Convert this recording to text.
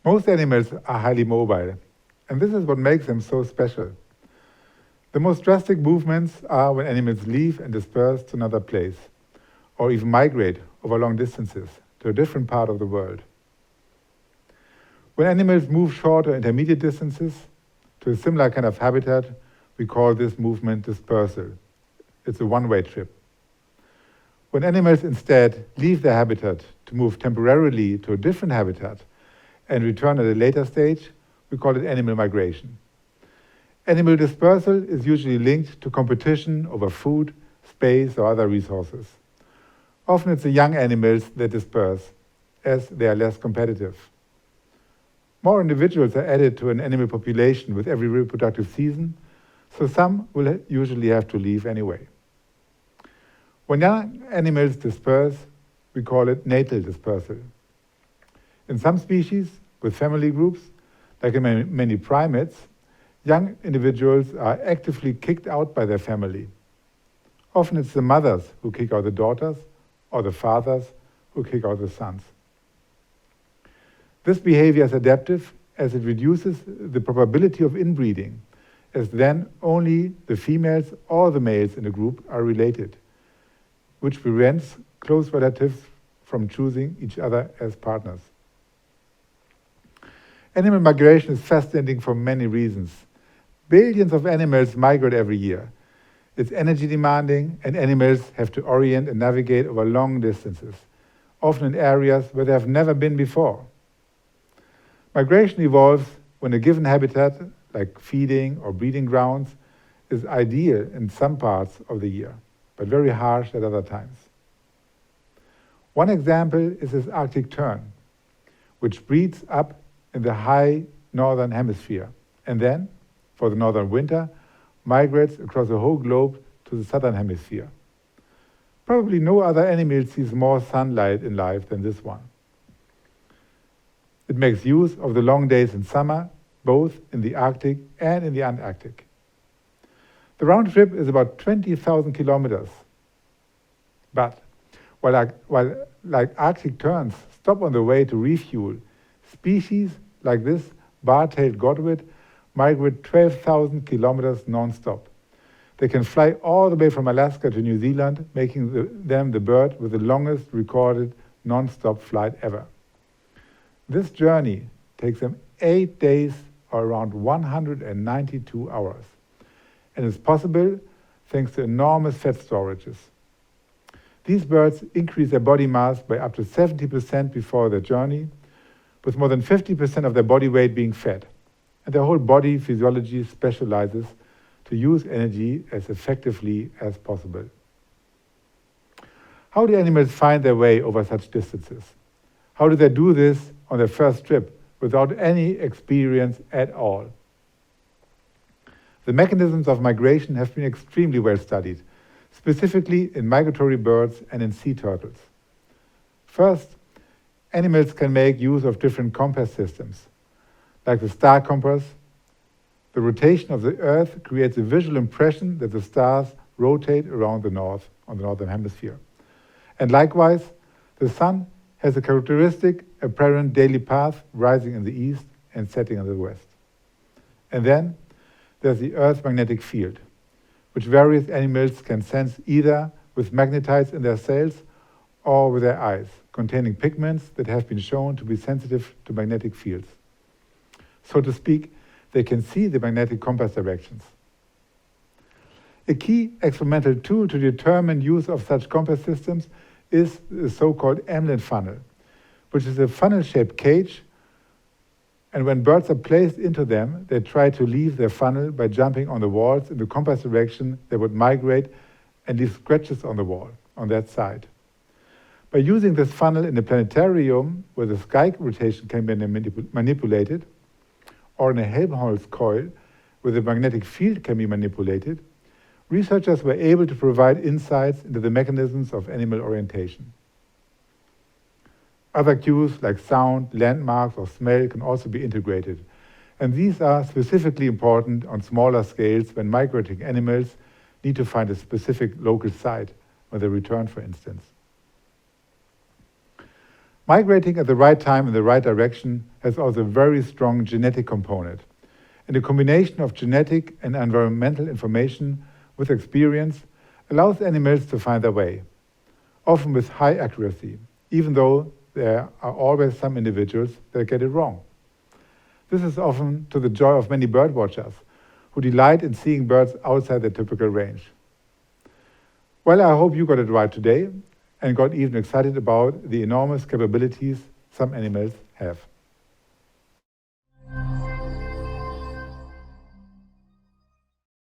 Most animals are highly mobile, and this is what makes them so special. The most drastic movements are when animals leave and disperse to another place, or even migrate over long distances to a different part of the world. When animals move short or intermediate distances to a similar kind of habitat, we call this movement dispersal. It's a one-way trip. When animals instead leave their habitat to move temporarily to a different habitat and return at a later stage, we call it animal migration. Animal dispersal is usually linked to competition over food, space, or other resources. Often it's the young animals that disperse, as they are less competitive. More individuals are added to an animal population with every reproductive season, so some will usually have to leave anyway. When young animals disperse, we call it natal dispersal. In some species, with family groups, like in many primates, young individuals are actively kicked out by their family. Often it's the mothers who kick out the daughters, or the fathers who kick out the sons. This behavior is adaptive as it reduces the probability of inbreeding, as then only the females or the males in a group are related, which prevents close relatives from choosing each other as partners. Animal migration is fascinating for many reasons. Billions of animals migrate every year. It's energy demanding, and animals have to orient and navigate over long distances, often in areas where they have never been before. Migration evolves when a given habitat, like feeding or breeding grounds, is ideal in some parts of the year, but very harsh at other times. One example is this Arctic tern, which breeds up in the high northern hemisphere, and then, for the northern winter, migrates across the whole globe to the southern hemisphere. Probably no other animal sees more sunlight in life than this one. It makes use of the long days in summer, both in the Arctic and in the Antarctic. The round trip is about 20,000 kilometers. But while like Arctic terns stop on the way to refuel, species like this bar-tailed godwit migrate 12,000 kilometers non-stop. They can fly all the way from Alaska to New Zealand, making them the bird with the longest recorded non-stop flight ever. This journey takes them 8 days or around 192 hours, and is possible thanks to enormous fat storages. These birds increase their body mass by up to 70% before their journey, with more than 50% of their body weight being fat, and their whole body physiology specializes to use energy as effectively as possible. How do animals find their way over such distances? How do they do this on their first trip without any experience at all? The mechanisms of migration have been extremely well studied, specifically in migratory birds and in sea turtles. First, animals can make use of different compass systems. Like the star compass, the rotation of the Earth creates a visual impression that the stars rotate around the north, on the northern hemisphere. And likewise, the sun has a characteristic apparent daily path rising in the east and setting in the west. And then there's the Earth's magnetic field, which various animals can sense either with magnetites in their cells or with their eyes, containing pigments that have been shown to be sensitive to magnetic fields. So to speak, they can see the magnetic compass directions. A key experimental tool to determine use of such compass systems is the so-called Emlyn funnel, which is a funnel-shaped cage, and when birds are placed into them, they try to leave their funnel by jumping on the walls in the compass direction they would migrate and leave scratches on the wall on that side. By using this funnel in a planetarium where the sky rotation can be manipulated, or in a Helmholtz coil where the magnetic field can be manipulated, researchers were able to provide insights into the mechanisms of animal orientation. Other cues like sound, landmarks, or smell can also be integrated, and these are specifically important on smaller scales when migrating animals need to find a specific local site when they return, for instance. Migrating at the right time in the right direction has also a very strong genetic component. And the combination of genetic and environmental information with experience allows animals to find their way, often with high accuracy, even though there are always some individuals that get it wrong. This is often to the joy of many bird watchers, who delight in seeing birds outside their typical range. Well, I hope you got it right today and got even excited about the enormous capabilities some animals have.